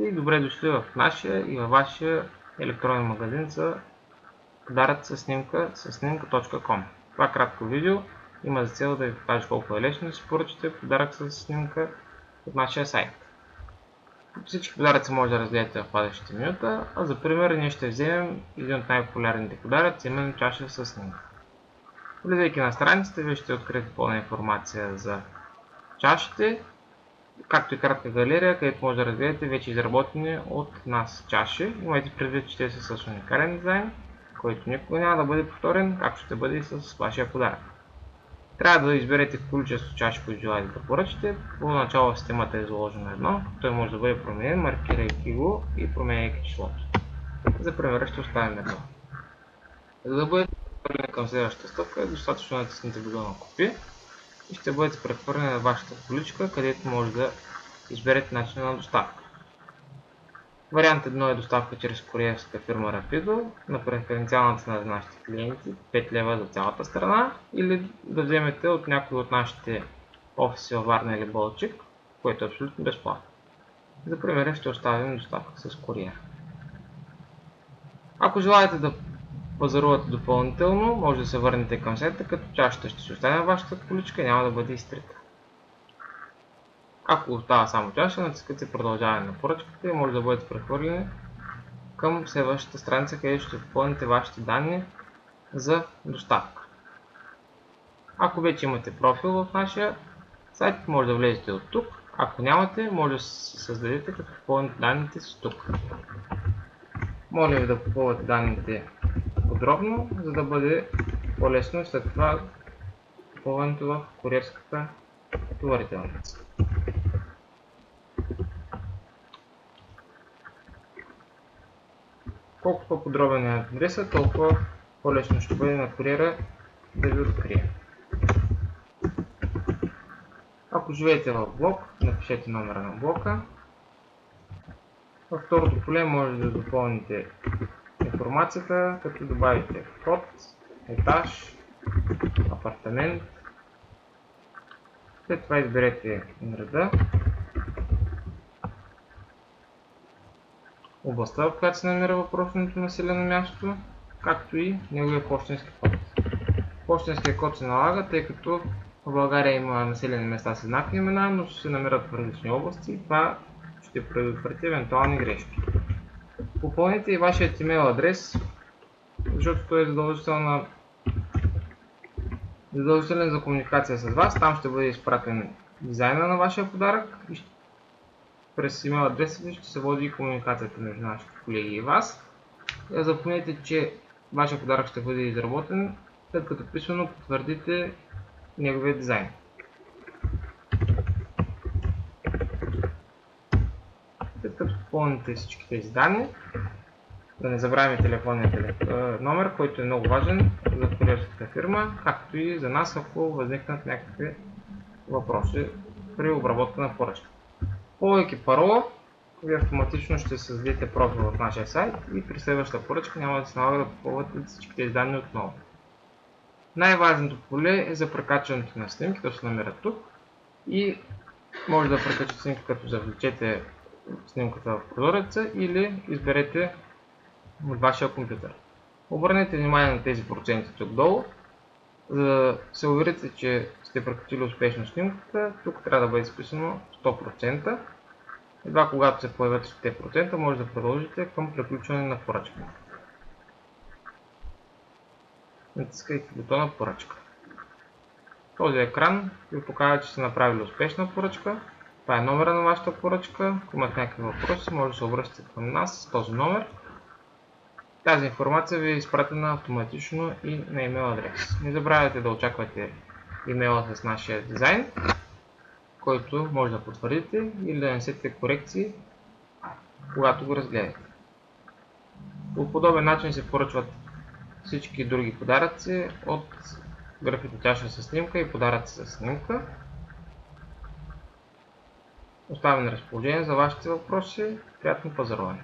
и добре дошли в нашия и във вашия електронен магазин за подаръци със снимка с sнимka.com. Това кратко видео има за цел да ви покаже колко е лесно да си поръчате подарък с снимка от нашия сайт. Всички подаръци може да разгледате в падащата минута, а за пример ние ще вземем един от най-популярните подаръци, именно чаша с снимка. Влизайки на страницата, вие ще откриете пълна информация за чашите, както и кратка галерия, където може да разгледате вече изработени от нас чаши. Имайте предвид, че те са с уникален дизайн, който никога няма да бъде повторен, както ще бъде и с вашия подарък. Трябва да изберете количество чаши, които желаете да поръчате. Поначало в системата е заложено едно, той може да бъде променен, маркирайки го и променяйки числото. За пример ще оставим едно. За да бъдете прехвърлени към следващата стъпка, е достатъчно да натиснете бутона копи и ще бъдете прехвърлени на вашата количка, където може да изберете начина на доставка. Вариант 1 е доставка чрез куриерска фирма Rapido на преференциална цена за нашите клиенти 5 лева за цялата страна, или да вземете от някой от нашите офиси във Варна или Балчик, което е абсолютно безплатно. За пример ще оставим доставка с куриер. Ако желаете да пазарувате допълнително, може да се върнете към сайта, като чашата ще се остане в вашата количка и няма да бъде изтрита. Ако остава само чаша, натискате продължаване на поръчката и може да бъдете прехвърлени към следващата страница, където ще попълните вашите данни за доставка. Ако вече имате профил в нашия сайт, може да влезете от тук. Ако нямате, може да се създадете, като попълните данните си тук. Моля ви да попълвате данните подробно, за да бъде по-лесно след това попълването в куриерската товарителница. Колкото по-подробен е адреса, толкова по-лесно ще бъде на куриера да ви открие. Ако живеете в блок, напишете номера на блока. Във второто поле може да допълните информацията, като добавите код, етаж, апартамент. След това изберете града, областта, в която се намира въпросното населено място, както и неговия пощенски код. Пощенският код се налага, тъй като в България има населени места с еднакви имена, но се намират в различни области и това ще предотврати евентуални грешки. Попълните и вашият имейл адрес, защото той е задължителен за комуникация с вас. Там ще бъде изпратен дизайна на вашия подарък и през имейл адреса ви ще се води и комуникацията между нашите колеги и вас. Запомнете, че вашия подарък ще бъде изработен, след като писмено потвърдите неговия дизайн. След като попълните всички тези данни, да не забравяме телефонния номер, който е много важен за куриерската фирма, както и за нас, ако възникнат някакви въпроси при обработка на поръчка. Попълвайки парола, вие автоматично ще създадете профил в нашия сайт и при следващата поръчка няма да се налага да попълвате всички тези данни отново. Най-важното поле е за прекачването на снимки, които се намират тук, и може да прекачате снимки, като завлечете снимката в прозореца или изберете от вашия компютър. Обърнете внимание на тези проценти тук долу, за да се уверите, че сте прекачили успешно снимката. Тук трябва да бъде изписано 100%. Едва когато се появят 100%, може да продължите към приключване на поръчка. Натискайте бутона поръчка. Този екран ви показва, че сте направили успешна поръчка. Това е номера на вашата поръчка. Ако имате някакви въпроси, може да се обръщате към нас с този номер. Тази информация ви е изпратена автоматично и на имейл адрес. Не забравяйте да очаквате имейла с нашия дизайн, който може да потвърдите или да нанесете корекции, когато го разгледате. По подобен начин се поръчват всички други подаръци от графито чаша с снимка и подаръци с снимка. Оставям на разположение за вашите въпроси. Приятно пазаруване!